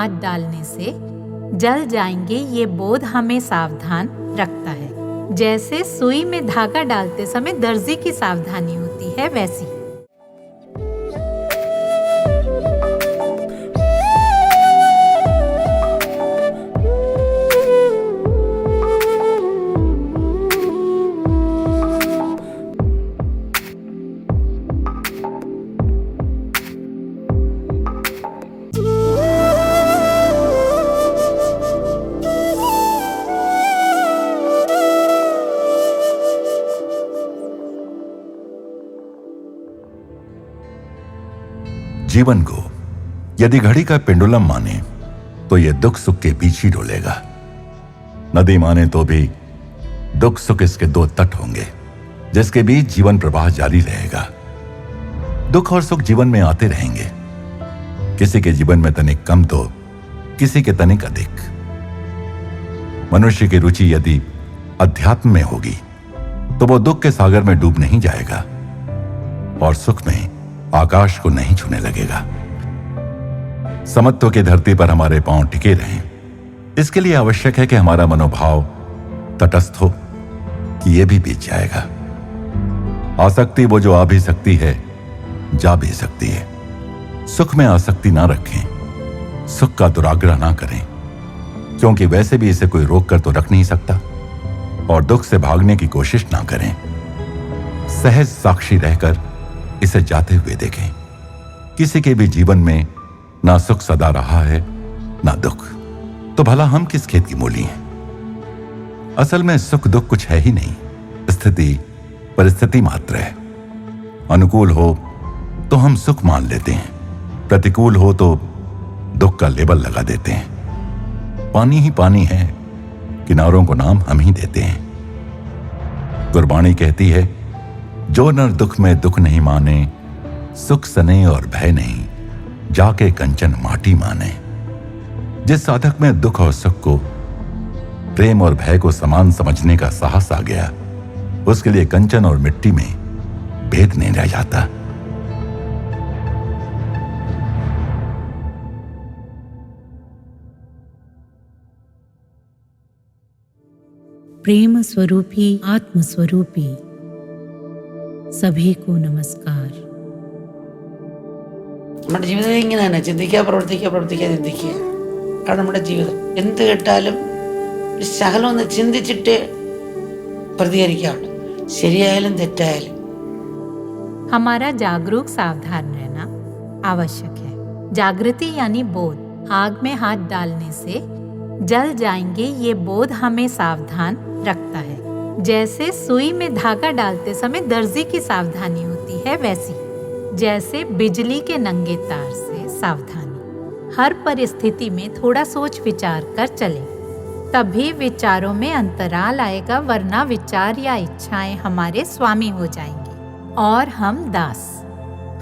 हाथ डालने से जल जाएंगे ये बोध हमें सावधान रखता है। जैसे सुई में धागा डालते समय दर्जी की सावधानी होती है, वैसी। जीवन को यदि घड़ी का पेंडुलम माने तो यह दुख सुख के बीच ही डोलेगा। नदी माने तो भी दुख सुख इसके दो तट होंगे जिसके बीच जीवन प्रवाह जारी रहेगा। दुख और सुख जीवन में आते रहेंगे, किसी के जीवन में तनिक कम तो किसी के तनिक अधिक। मनुष्य की रुचि यदि अध्यात्म में होगी तो वो दुख के सागर में डूब नहीं जाएगा और सुख में आकाश को नहीं छूने लगेगा। समत्व की धरती पर हमारे पांव टिके रहें, इसके लिए आवश्यक है कि हमारा मनोभाव तटस्थ हो कि यह भी बीत जाएगा। आसक्ति वो जो आ भी सकती है, जा भी सकती है। सुख में आसक्ति ना रखें, सुख का दुराग्रह ना करें, क्योंकि वैसे भी इसे कोई रोक कर तो रख नहीं सकता। और दुख से भागने की कोशिश ना करें, सहज साक्षी रहकर इसे जाते हुए देखें। किसी के भी जीवन में ना सुख सदा रहा है ना दुख, तो भला हम किस खेत की मूली हैं। असल में सुख दुख कुछ है ही नहीं, स्थिति परिस्थिति मात्र है। अनुकूल हो तो हम सुख मान लेते हैं, प्रतिकूल हो तो दुख का लेबल लगा देते हैं। पानी ही पानी है, किनारों को नाम हम ही देते हैं। गुरबाणी कहती है, जो नर दुख में दुख नहीं माने, सुख सने और भय नहीं, जाके कंचन माटी माने। जिस साधक में दुख और सुख को, प्रेम और भय को समान समझने का साहस आ गया, उसके लिए कंचन और मिट्टी में भेद नहीं रह जाता। प्रेम स्वरूपी आत्म स्वरूपी सभी को नमस्कार। നമ്മുടെ ജീവിതം ഇങ്ങനെ തന്നെ, ചിന്തിക്കുക പ്രവർത്തിക്കുക പ്രവർത്തിക്കുക ചിന്തിക്കുക ആണ് നമ്മുടെ ജീവിതം. എന്ത് കേട്ടാലും ഒരു ശകലം ഒന്ന് ചിന്തിച്ചിട്ട് പ്രതികരിക്കാവുള്ളൂ, ശരിയായാലും തെറ്റായാലും. हमारा जागरूक सावधान रहना आवश्यक है। जागृति यानी बोध। आग में हाथ डालने से जल जाएंगे ये बोध हमें सावधान रखता है। जैसे सुई में धागा डालते समय दर्जी की सावधानी होती है, वैसी। जैसे बिजली के नंगे तार से सावधानी। हर परिस्थिति में थोड़ा सोच विचार कर चले, तभी विचारों में अंतराल आएगा, वरना विचार या इच्छाएं हमारे स्वामी हो जाएंगी और हम दास।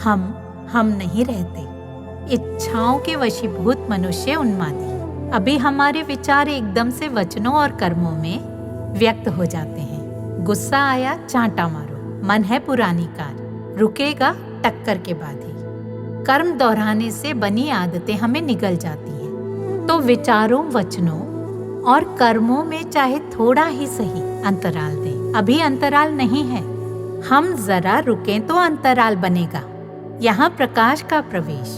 हम नहीं रहते। इच्छाओं के वशीभूत मनुष्य उन्मादी। अभी हमारे विचार एकदम से वचनों और कर्मों में व्यक्त हो जाते हैं। गुस्सा आया, चांटा मारो। मन है पुरानी कार, रुकेगा टक्कर के बाद ही। कर्म दोहराने से बनी आदतें हमें निगल जाती हैं। तो विचारों, वचनों और कर्मों में चाहे थोड़ा ही सही अंतराल दें। अभी अंतराल नहीं है, हम जरा रुकें तो अंतराल बनेगा। यहाँ प्रकाश का प्रवेश,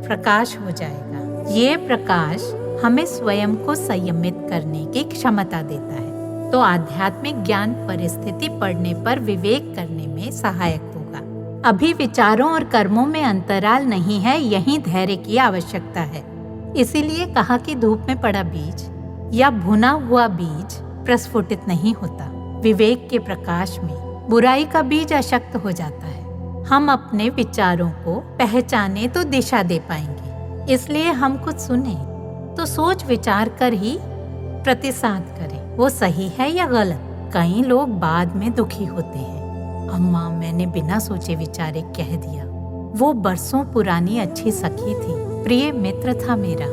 प्रकाश हो जाएगा। ये प्रकाश हमें स्वयं को संयमित करने की क्षमता देता है, तो आध्यात्मिक ज्ञान परिस्थिति पड़ने पर विवेक करने में सहायक होगा। अभी विचारों और कर्मों में अंतराल नहीं है, यही धैर्य की आवश्यकता है। इसीलिए कहा कि धूप में पड़ा बीज या भुना हुआ बीज प्रस्फुटित नहीं होता। विवेक के प्रकाश में बुराई का बीज अशक्त हो जाता है। हम अपने विचारों को पहचाने तो दिशा दे पाएंगे। इसलिए हम कुछ सुने तो सोच विचार कर ही प्रतिसाद करें, वो सही है या गलत। कई लोग बाद में दुखी होते हैं, अम्मा मैंने बिना सोचे विचारे कह दिया। वो बरसों पुरानी अच्छी सखी थी, प्रिय मित्र था मेरा,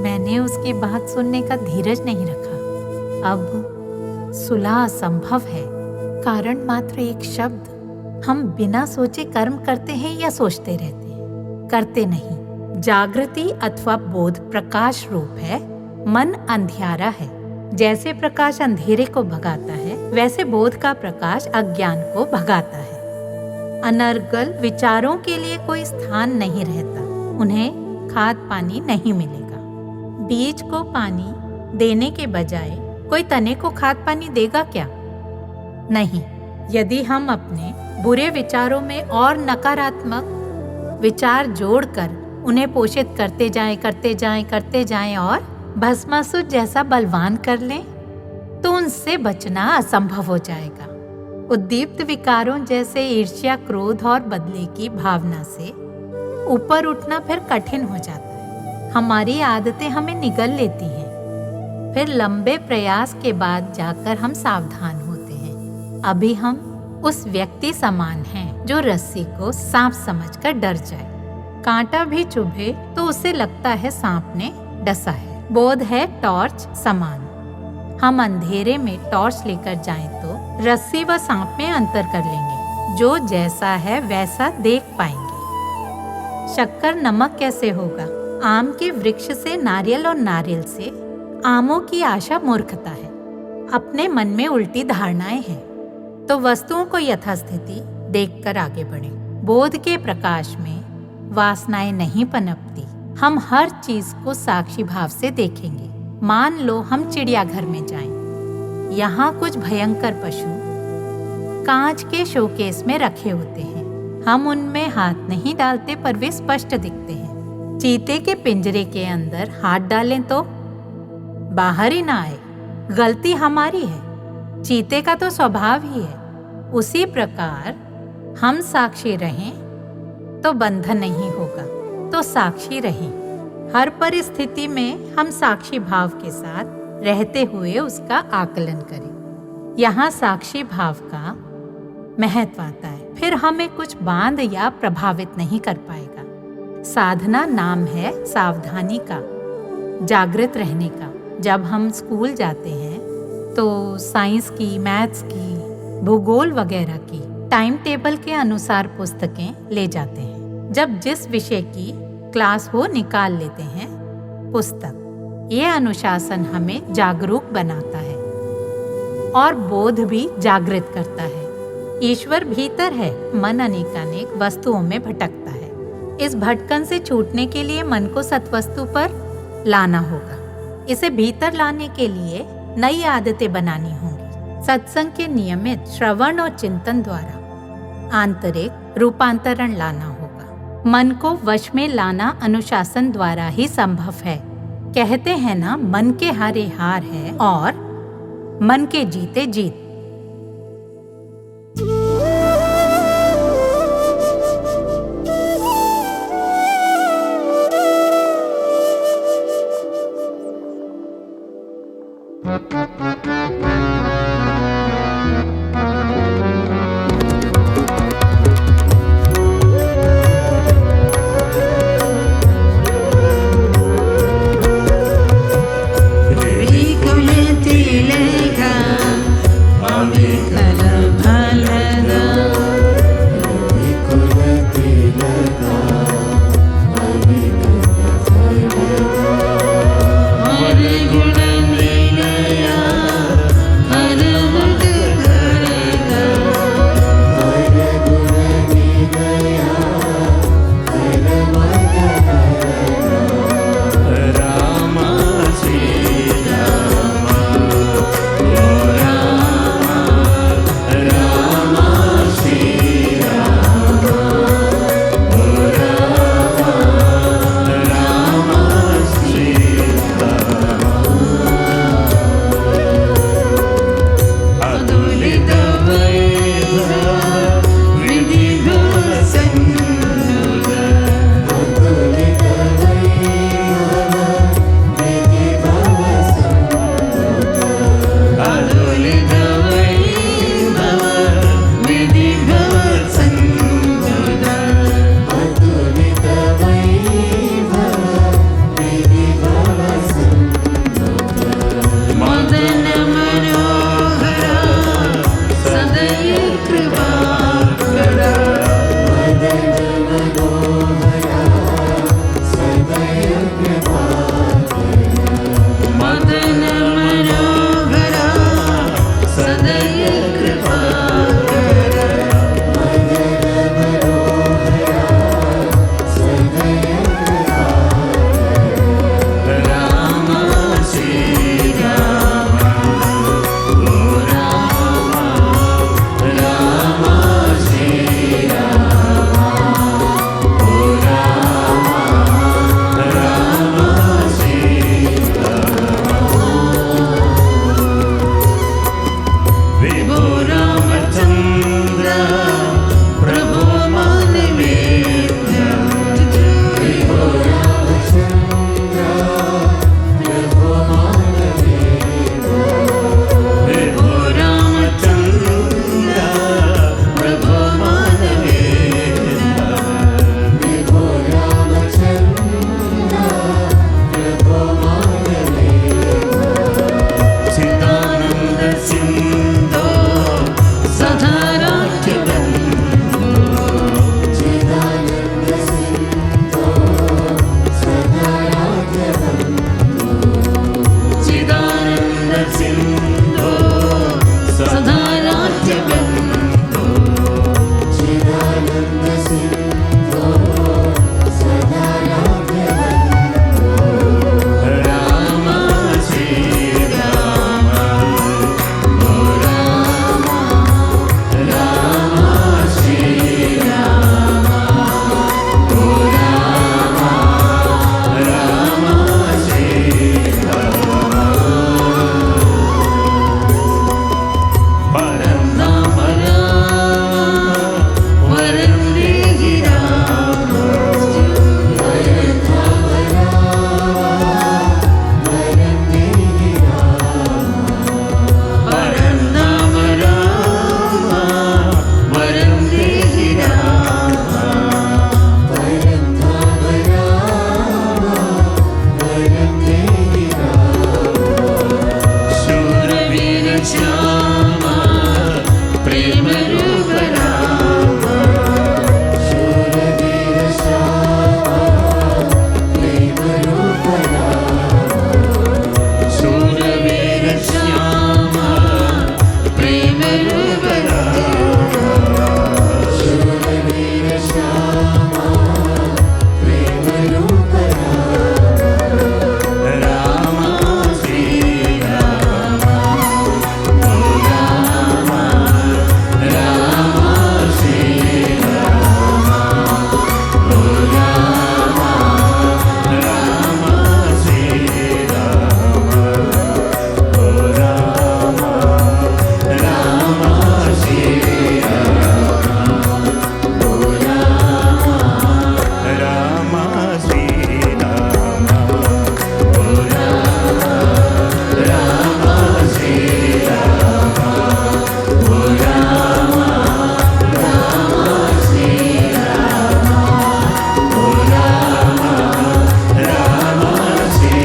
मैंने उसकी बात सुनने का धीरज नहीं रखा। अब सुलह असंभव है, कारण मात्र एक शब्द। हम बिना सोचे कर्म करते हैं या सोचते रहते हैं? करते नहीं। जागृति अथवा बोध प्रकाश रूप है, मन अंधियारा है। जैसे प्रकाश अंधेरे को भगाता है, वैसे बोध का प्रकाश अज्ञान को भगाता है। अनर्गल विचारों के लिए कोई स्थान नहीं रहता, उन्हें खाद पानी नहीं मिलेगा। बीज को पानी देने के बजाय कोई तने को खाद पानी देगा क्या? नहीं। यदि हम अपने बुरे विचारों में और नकारात्मक विचार जोड़कर उन्हें पोषित करते जाएं और भस्मासुर जैसा बलवान कर लें, तो उनसे बचना असंभव हो जाएगा। उद्दीप्त विकारों जैसे ईर्ष्या, क्रोध और बदले की भावना से ऊपर उठना फिर कठिन हो जाता है। हमारी आदतें हमें निगल लेती हैं, फिर लंबे प्रयास के बाद जाकर हम सावधान होते हैं। अभी हम उस व्यक्ति समान हैं जो रस्सी को सांप समझकर डर जाए। कांटा भी चुभे तो उसे लगता है सांप ने डसा है। बोध है टॉर्च समान। हम अंधेरे में टॉर्च लेकर जाएं तो रस्सी व सांप में अंतर कर लेंगे, जो जैसा है वैसा देख पाएंगे। शक्कर नमक कैसे होगा? आम के वृक्ष से नारियल और नारियल से आमों की आशा मूर्खता है। अपने मन में उल्टी धारणाएं हैं तो वस्तुओं को यथास्थिति देखकर आगे बढ़ें। बोध के प्रकाश में वासनाएं नहीं पनपती। हम हर चीज को साक्षी भाव से देखेंगे। मान लो हम चिड़ियाघर में जाएं। यहाँ कुछ भयंकर पशु कांच के शोकेस में रखे होते हैं। हम उनमें हाथ नहीं डालते पर वे स्पष्ट दिखते हैं। चीते के पिंजरे के अंदर हाथ डालें तो बाहर ही ना आए। गलती हमारी है, चीते का तो स्वभाव ही है। उसी प्रकार हम साक्षी रहें तो बंधन नहीं होगा, तो साक्षी रहें। हर परिस्थिति में हम साक्षी भाव के साथ रहते हुए उसका आकलन करें। यहाँ साक्षी भाव का महत्व आता है। फिर हमें कुछ बांध या प्रभावित नहीं कर पाएगा। साधना नाम है सावधानी का, जागृत रहने का। जब हम स्कूल जाते हैं तो साइंस की, मैथ्स की, भूगोल वगैरह की टाइम टेबल के अनुसार पुस्तकें ले जाते हैं। जब जिस विषय की क्लास हो निकाल लेते हैं पुस्तक। ये अनुशासन हमें जागरूक बनाता है और बोध भी जागृत करता है। ईश्वर भीतर है, मन अनेकानेक वस्तुओं में भटकता है। इस भटकन से छूटने के लिए मन को सत्वस्तु पर लाना होगा। इसे भीतर लाने के लिए नई आदतें बनानी होंगी। सत्संग के नियमित श्रवण और चिंतन द्वारा आंतरिक रूपांतरण लाना होगा। मन को वश में लाना अनुशासन द्वारा ही संभव है। कहते हैं ना, मन के हारे हार है और मन के जीते जीत। हर श्याम प्रेम रूप राम शूरवीर श्याम प्रेम रूप राम शूरवीर श्याम प्रेम रूप राम शूरवीर श्याम प्रेम रूप राम श्री राम ओ राम राम श्री राम ओ राम राम श्री राम ओ राम राम श्री राम ओ राम राम श्री राम ओ राम राम श्री राम ओ राम राम श्री राम ओ राम राम श्री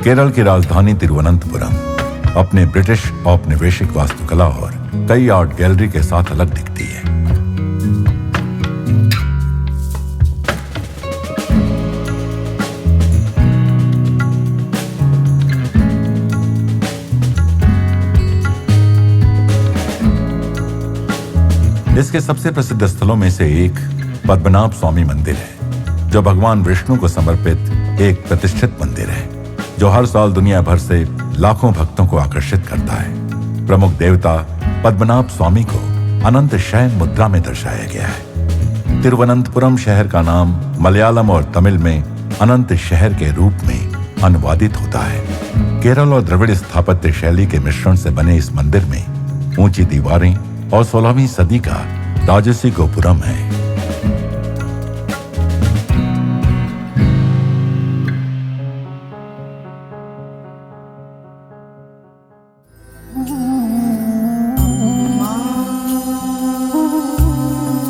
केरल की राजधानी तिरुवनंतपुरम अपने ब्रिटिश औपनिवेशिक वास्तुकला और कई आर्ट गैलरी के साथ अलग दिखती है। इसके सबसे प्रसिद्ध स्थलों में से एक पद्मनाभ स्वामी मंदिर है, जो भगवान विष्णु को समर्पित एक प्रतिष्ठित मंदिर है, जो हर साल दुनिया भर से लाखों भक्तों को आकर्षित करता है। प्रमुख देवता पद्मनाभ स्वामी को अनंत शयन मुद्रा में दर्शाया गया है। तिरुवनंतपुरम शहर का नाम मलयालम और तमिल में अनंत शहर के रूप में अनुवादित होता है। केरल और द्रविड़ स्थापत्य शैली के मिश्रण से बने इस मंदिर में ऊंची दीवारें और 16वीं सदी का राजसी गोपुरम है।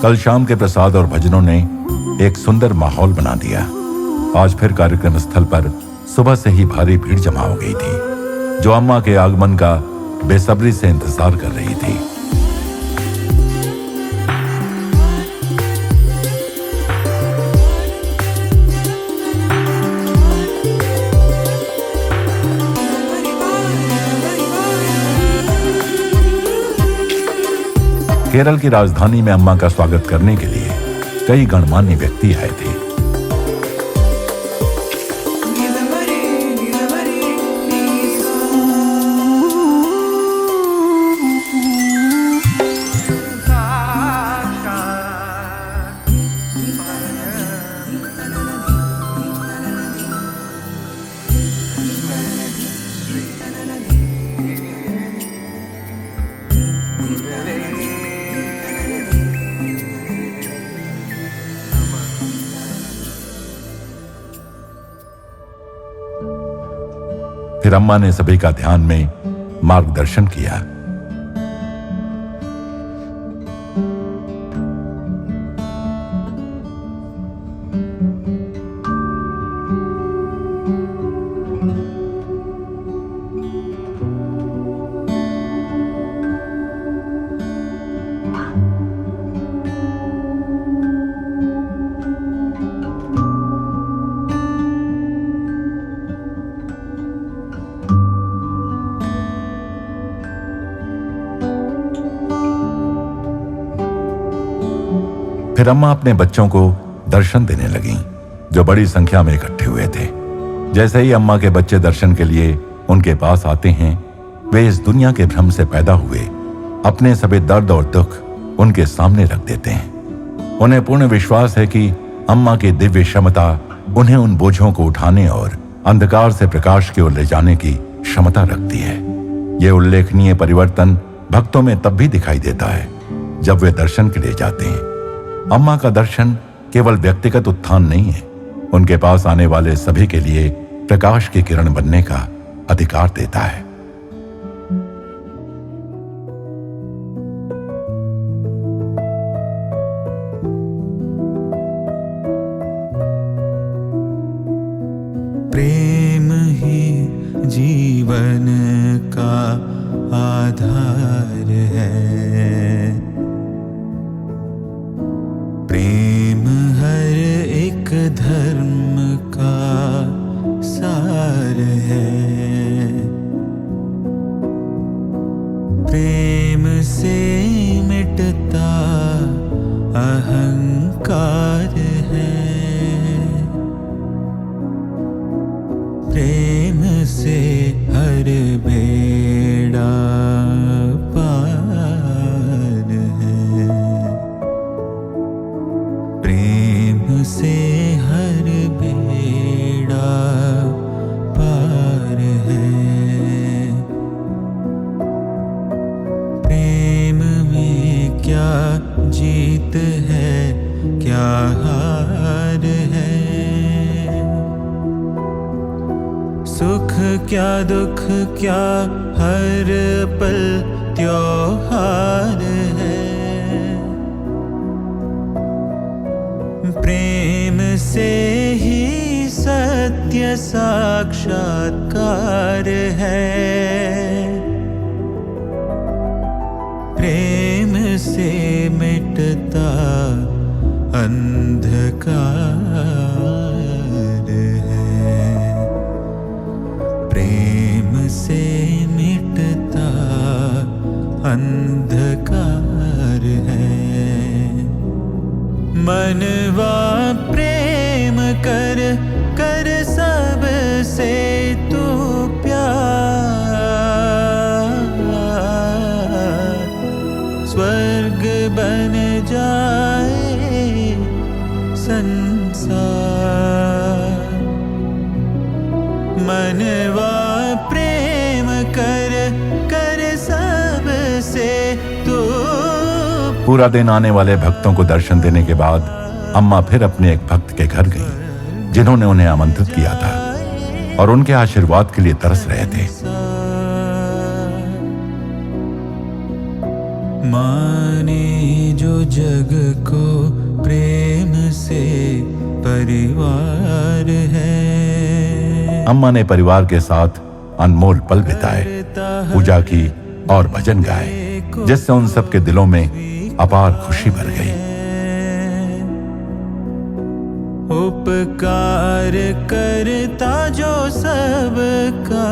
कल शाम के प्रसाद और भजनों ने एक सुंदर माहौल बना दिया। आज फिर कार्यक्रम स्थल पर सुबह से ही भारी भीड़ जमा हो गई थी, जो अम्मा के आगमन का बेसब्री से इंतजार कर रही थी। केरल की राजधानी में अम्मा का स्वागत करने के लिए कई गणमान्य व्यक्ति आए थे। फिर अम्मा ने सभी का ध्यान में मार्गदर्शन किया। फिर अम्मा अपने बच्चों को दर्शन देने लगीं, जो बड़ी संख्या में इकट्ठे हुए थे। जैसे ही अम्मा के बच्चे दर्शन के लिए उनके पास आते हैं, वे इस दुनिया के भ्रम से पैदा हुए अपने सभी दर्द और दुख उनके सामने रख देते हैं। उन्हें पूर्ण विश्वास है कि अम्मा की दिव्य क्षमता उन्हें उन बोझों को उठाने और अंधकार से प्रकाश की ओर ले जाने की क्षमता रखती है। यह उल्लेखनीय परिवर्तन भक्तों में तब भी दिखाई देता है जब वे दर्शन के लिए जाते हैं। अम्मा का दर्शन केवल व्यक्तिगत उत्थान नहीं है, उनके पास आने वाले सभी के लिए प्रकाश की किरण बनने का अधिकार देता है। प्रेम ही जीवन का आधार है। प्रेम हर एक धर्म का सार है। प्रेम से मिटता अहंकार है। प्रेम से हर बेड़ा पार है। प्रेम से हर बेड़ा पार है। प्रेम में क्या जीत है, क्या हार है। सुख क्या दुख क्या हर पल त्योहार है। प्रेम से ही सत्य साक्षात्कार है। प्रेम से मिटता अंधकार है। प्रेम से मिटता अंधकार है। मनवा प्रेम कर कर सब से तू प्यार। स्वर्ग बन जाए संसार। मनवा प्रेम कर कर सब से तू। पूरा दिन आने वाले भक्तों को दर्शन देने के बाद अम्मा फिर अपने एक भक्त के घर गईं, जिन्होंने उन्हें आमंत्रित किया था और उनके आशीर्वाद के लिए तरस रहे थे। माने जो जग को प्रेम से परिवार है। अम्मा ने परिवार के साथ अनमोल पल बिताए, पूजा की और भजन गाए, जिससे उन सब के दिलों में अपार खुशी भर गई। उपकार करता जो सबका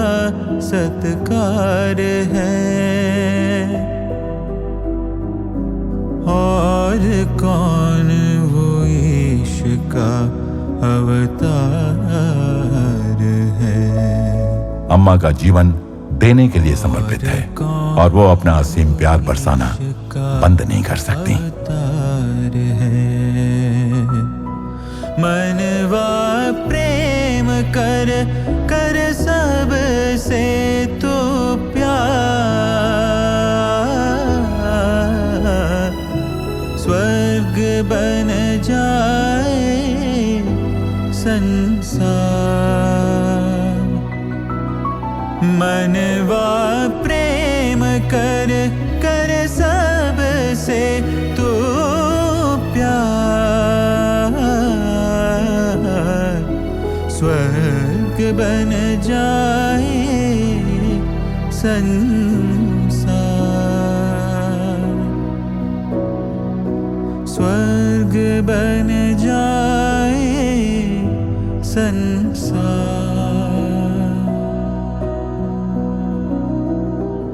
सत्कार है। और कौन वो ईश का अवतार है। अम्मा का जीवन देने के लिए समर्पित है और वो अपना असीम प्यार बरसाना बंद नहीं कर सकती। मनवा प्रेम कर कर सब से तू प्यार। स्वर्ग बन जाए संसार। मनवा प्रेम कर कर सब से तू प्यार। स्वर्ग बन जाए संसार। स्वर्ग बन जाए संसार।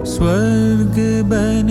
स्वर्ग बन